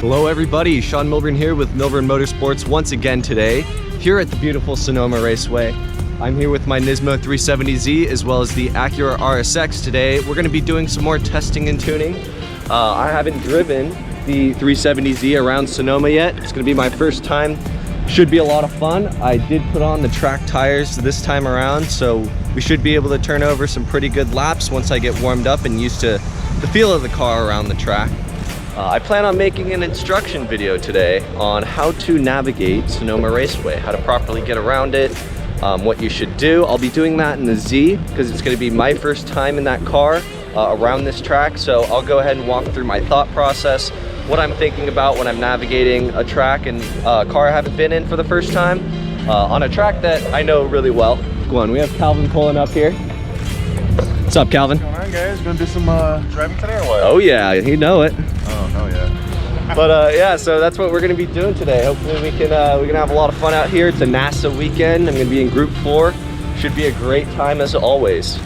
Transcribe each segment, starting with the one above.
Hello everybody, Sean Milburn here with Milburn Motorsports once again today, here at the beautiful Sonoma Raceway. I'm here with my NISMO 370z as well as the Acura RSX today. We're going to be doing some more testing and tuning. I haven't driven the 370z around Sonoma yet. It's going to be my first time. Should be a lot of fun. I did put on the track tires this time around, so we should be able to turn over some pretty good laps once I get warmed up and used to the feel of the car around the track. I plan on making an instruction video today on how to navigate Sonoma Raceway, how to properly get around it, what you should do. I'll be doing that in the Z because it's going to be my first time in that car around this track, so I'll go ahead and walk through my thought process, what I'm thinking about when I'm navigating a track and a car I haven't been in for the first time on a track that I know really well. Go on, we have Calvin pulling up here. What's up, Calvin? What's going on, guys? Gonna do some driving today or what? Oh yeah, you know it. Oh, hell yeah. But yeah, so that's what we're gonna be doing today. Hopefully we can have a lot of fun out here. It's a NASA weekend. I'm gonna be in Group 4. Should be a great time as always.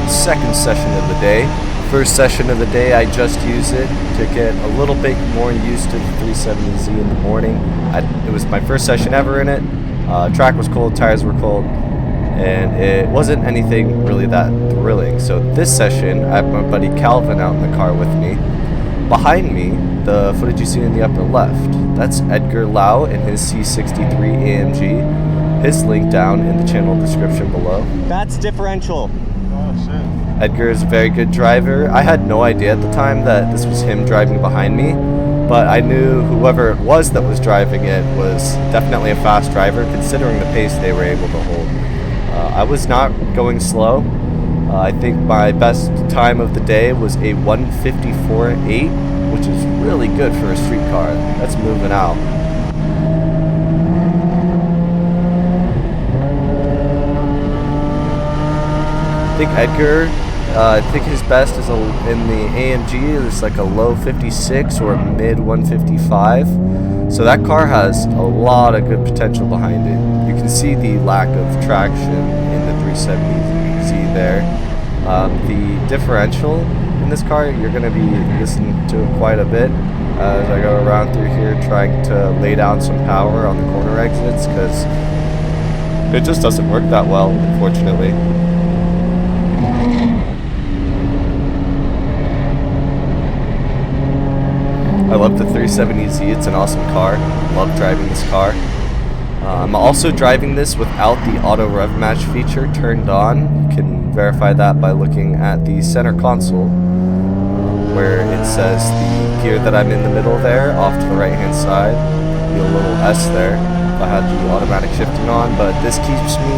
Second session of the day. First session of the day, I just used it to get a little bit more used to the 370z in the morning. It was my first session ever in it. Track was cold, tires were cold, and it wasn't anything really that thrilling. So this session, I have my buddy Calvin out in the car with me. Behind me, the footage you see in the upper left, that's Edgar Lau in his C63 AMG. His link down in the channel description below. That's differential. Oh, shit. Edgar is a very good driver. I had no idea at the time that this was him driving behind me, but I knew whoever it was that was driving it was definitely a fast driver considering the pace they were able to hold. I was not going slow. I think my best time of the day was a 154.8, which is really good for a street car. That's moving out. I think Edgar, I think his best is in the AMG, it's like a low 56 or mid 155. So that car has a lot of good potential behind it. You can see the lack of traction in the 370z there. The differential in this car, you're going to be listening to it quite a bit as I go around through here trying to lay down some power on the corner exits because it just doesn't work that well, unfortunately. I love the 370z, it's an awesome car. Love driving this car. I'm also driving this without the auto rev match feature turned on. You can verify that by looking at the center console where it says the gear that I'm in the middle there, off to the right hand side. Be a little S there if I had the automatic shifting on, but this keeps me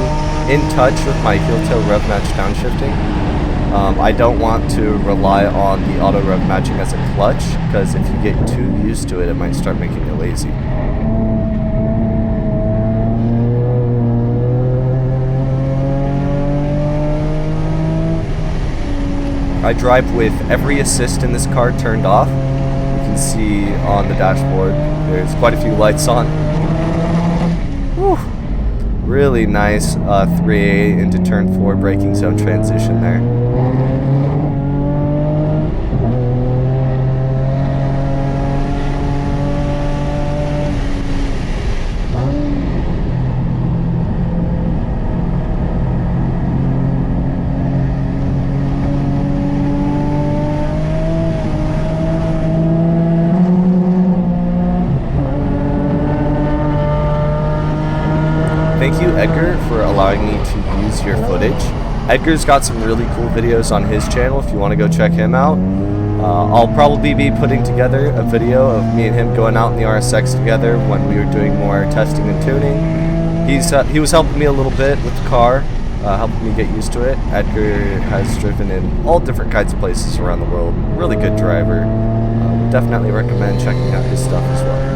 in touch with my heel tail rev match downshifting. I don't want to rely on the auto rev matching as a clutch because if you get too used to it, it might start making you lazy. I drive with every assist in this car turned off. You can see on the dashboard there's quite a few lights on. Whew. Really nice 3A into turn 4 braking zone transition there. Thank you, Edgar, for allowing me to use your footage. Edgar's got some really cool videos on his channel if you want to go check him out. I'll probably be putting together a video of me and him going out in the RSX together when we were doing more testing and tuning. He was helping me a little bit with the car, helping me get used to it. Edgar has driven in all different kinds of places around the world. Really good driver. Would definitely recommend checking out his stuff as well.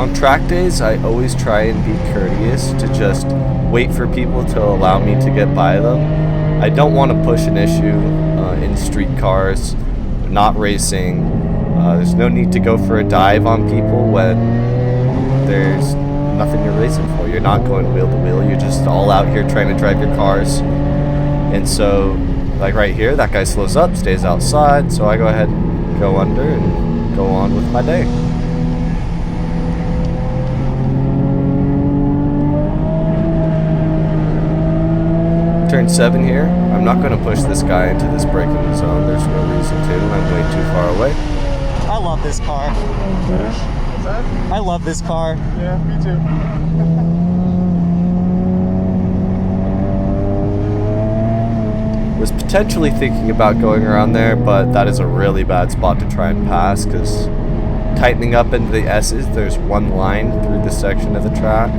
On track days, I always try and be courteous to just wait for people to allow me to get by them. I don't want to push an issue in street cars, not racing. There's no need to go for a dive on people when there's nothing you're racing for. You're not going wheel to wheel. You're just all out here trying to drive your cars. And so, like right here, that guy slows up, stays outside, so I go ahead and go under and go on with my day. Turn 7 here. I'm not going to push this guy into this braking zone. There's no reason to. I'm way too far away. I love this car. What's that? I love this car. Yeah, me too. Was potentially thinking about going around there, but that is a really bad spot to try and pass because tightening up into the S's, there's one line through this section of the track,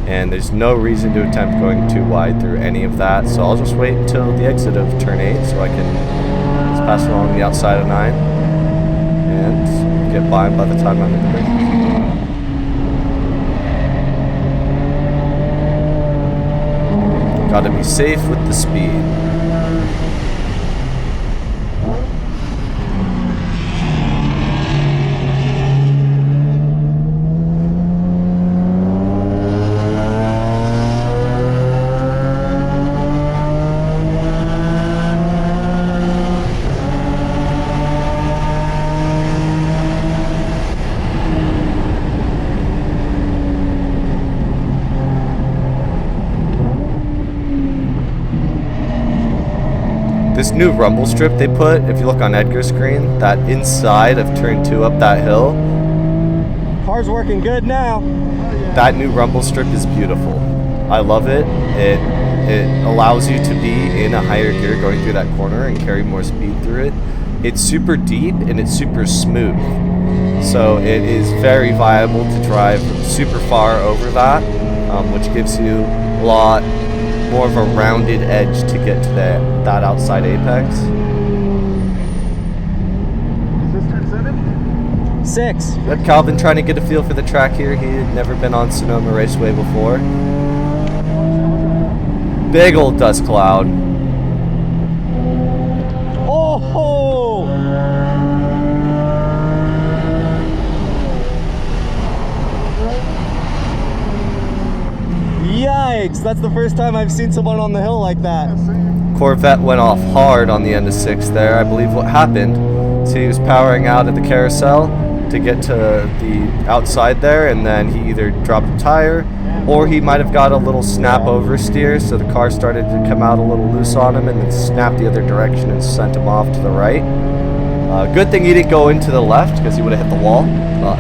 and there's no reason to attempt going too wide through any of that, so I'll just wait until the exit of turn 8 so I can just pass along the outside of 9 and get by the time I'm in the braking zone. Gotta be safe with the speed. This new rumble strip they put, if you look on Edgar's screen, that inside of turn 2 up that hill, Car's working good now. that new rumble strip is beautiful. I love it. It allows you to be in a higher gear going through that corner and carry more speed through it. It's super deep and it's super smooth. So it is very viable to drive super far over that, which gives you a lot more of a rounded edge to get to that outside apex. Is this turn 7? 6. But Calvin trying to get a feel for the track here. He had never been on Sonoma Raceway before. Big old dust cloud. Oh! Yikes! That's the first time I've seen someone on the hill like that. Corvette went off hard on the end of 6 there. I believe what happened, so he was powering out at the carousel to get to the outside there, and then he either dropped a tire or he might have got a little snap oversteer, so the car started to come out a little loose on him and then snapped the other direction and sent him off to the right. Good thing he didn't go into the left because he would have hit the wall.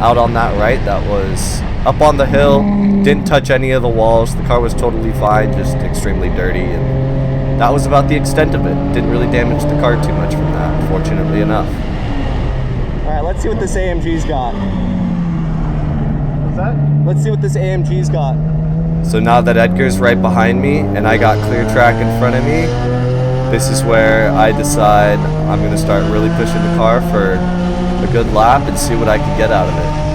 Out on that right, that was up on the hill, didn't touch any of the walls. The car was totally fine, just extremely dirty, and that was about the extent of it. Didn't really damage the car too much from that, fortunately enough. Alright, let's see what this AMG's got. What's that? Let's see what this AMG's got. So now that Edgar's right behind me and I got clear track in front of me, this is where I decide I'm going to start really pushing the car for a good lap and see what I can get out of it.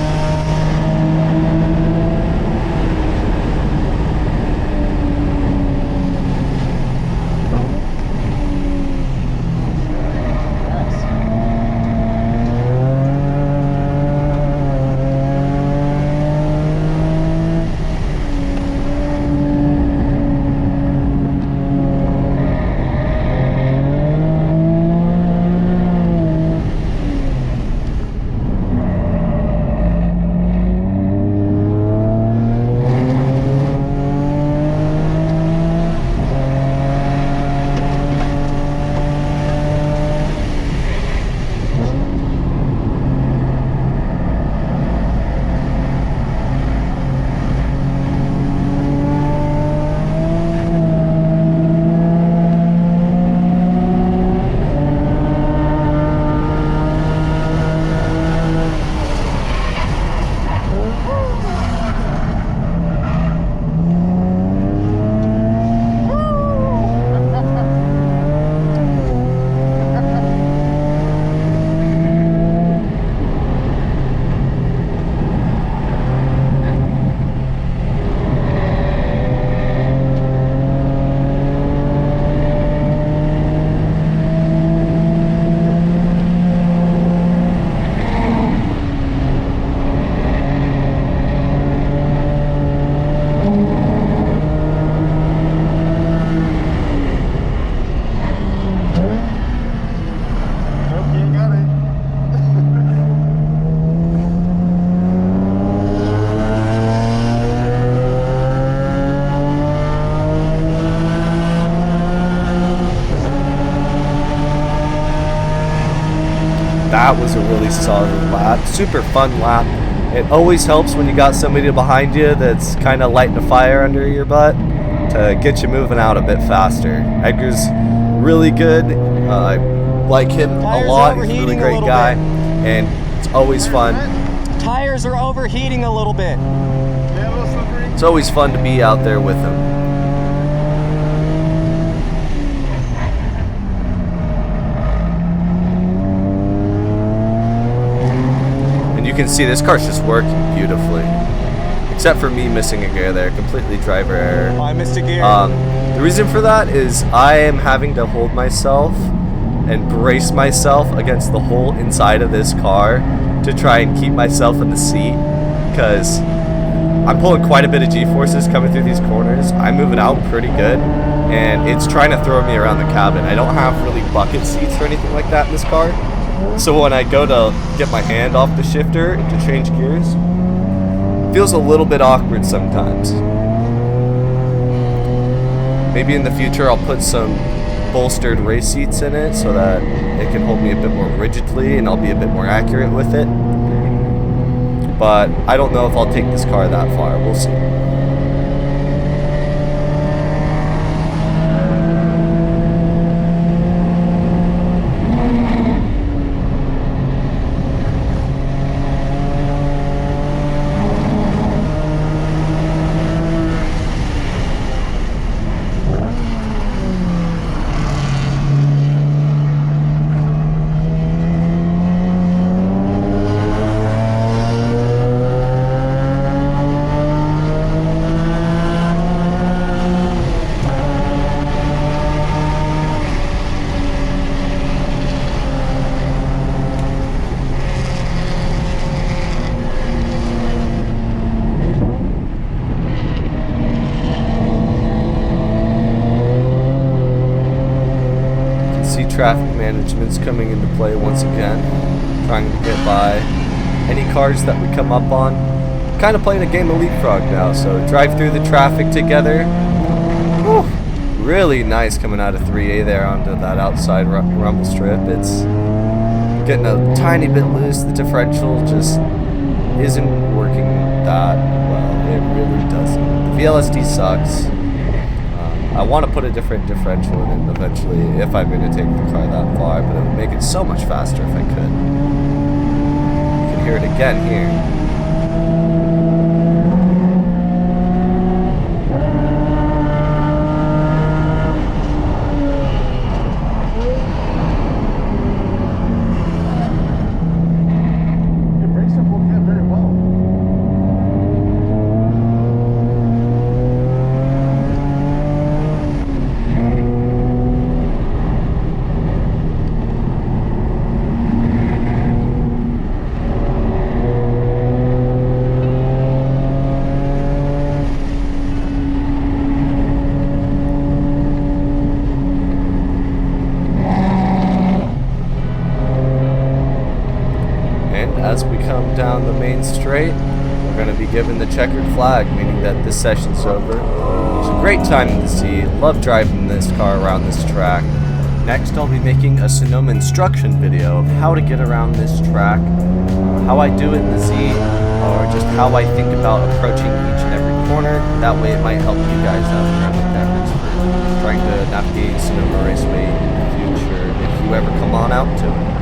that was a really solid lap. Super fun lap. It always helps when you got somebody behind you that's kind of lighting a fire under your butt to get you moving out a bit faster. Edgar's really good. I like him a lot. He's a really great guy, and it's always fun. Tires are overheating a little bit. Yeah, a little slippery. It's always fun to be out there with him. You can see this car's just working beautifully, except for me missing a gear there. Completely driver error. I missed a gear. The reason for that is I am having to hold myself and brace myself against the whole inside of this car to try and keep myself in the seat, because I'm pulling quite a bit of G-forces coming through these corners. I'm moving out pretty good, and it's trying to throw me around the cabin. I don't have really bucket seats or anything like that in this car. So when I go to get my hand off the shifter to change gears, it feels a little bit awkward sometimes. Maybe in the future I'll put some bolstered race seats in it so that it can hold me a bit more rigidly and I'll be a bit more accurate with it. But I don't know if I'll take this car that far. We'll see. Traffic management's coming into play once again, trying to get by any cars that we come up on. Kind of playing a game of leapfrog now, so drive through the traffic together. Whew. Really nice coming out of 3A there onto that outside rumble strip. It's getting a tiny bit loose. The differential just isn't working that well. It really doesn't. The VLSD sucks. I want to put a different differential in it eventually if I'm going to take the car that far, but it would make it so much faster if I could. You can hear it again here. As we come down the main straight, we're going to be given the checkered flag, meaning that this session's over. It's a great time in the Z. Love driving this car around this track. Next, I'll be making a Sonoma instruction video of how to get around this track, how I do it in the Z, or just how I think about approaching each and every corner. That way it might help you guys out around the efforts for trying to navigate Sonoma Raceway in the future if you ever come on out to it.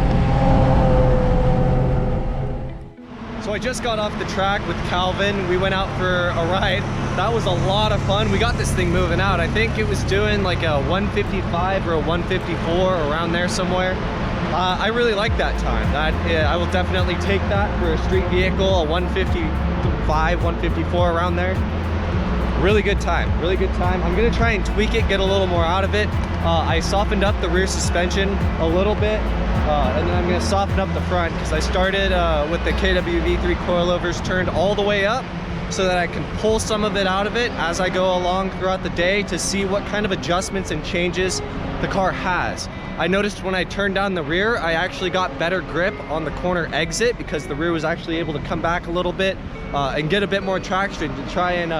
So I just got off the track with Calvin. We went out for a ride. That was a lot of fun. We got this thing moving out. I think it was doing like a 155 or a 154 around there somewhere. I really like that time. I will definitely take that for a street vehicle, a 155, 154 around there. Really good time, really good time. I'm gonna try and tweak it, get a little more out of it. I softened up the rear suspension a little bit. And then I'm going to soften up the front because I started with the KWV3 coilovers turned all the way up so that I can pull some of it out of it as I go along throughout the day to see what kind of adjustments and changes the car has. I noticed when I turned down the rear, I actually got better grip on the corner exit because the rear was actually able to come back a little bit and get a bit more traction to try and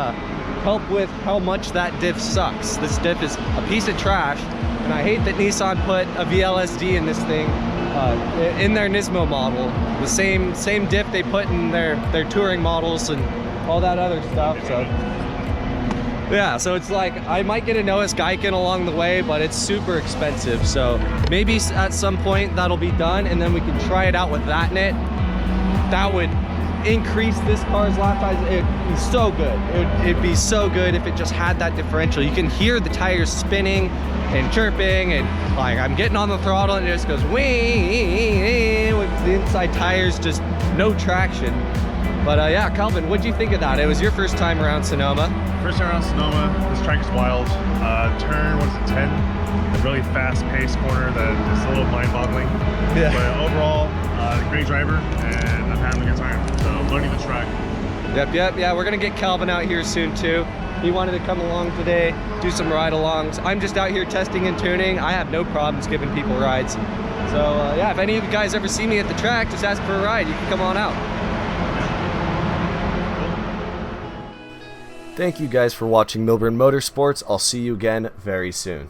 help with how much that diff sucks. This diff is a piece of trash. And I hate that Nissan put a VLSD in this thing, in their NISMO model. The same diff they put in their touring models and all that other stuff. So yeah, so it's like I might get a Noah's Geiken along the way, but it's super expensive. So maybe at some point that'll be done, and then we can try it out with that in it. That would increase this car's lap size. It'd be so good. It'd be so good if it just had that differential. You can hear the tires spinning and chirping, and like I'm getting on the throttle and it just goes wee with the inside tires, just no traction. But yeah, Calvin, what'd you think of that? It was your first time around Sonoma. First time around Sonoma, this track is wild. Turn, what is it, 10? A really fast-paced corner that is a little mind-boggling. Yeah. But overall, great driver, and I'm having a good time. So learning the track. Yep, yeah, we're gonna get Calvin out here soon too. He wanted to come along today, do some ride-alongs. I'm just out here testing and tuning. I have no problems giving people rides. So yeah, if any of you guys ever see me at the track, just ask for a ride. You can come on out. Thank you guys for watching Milburn Motorsports. I'll see you again very soon.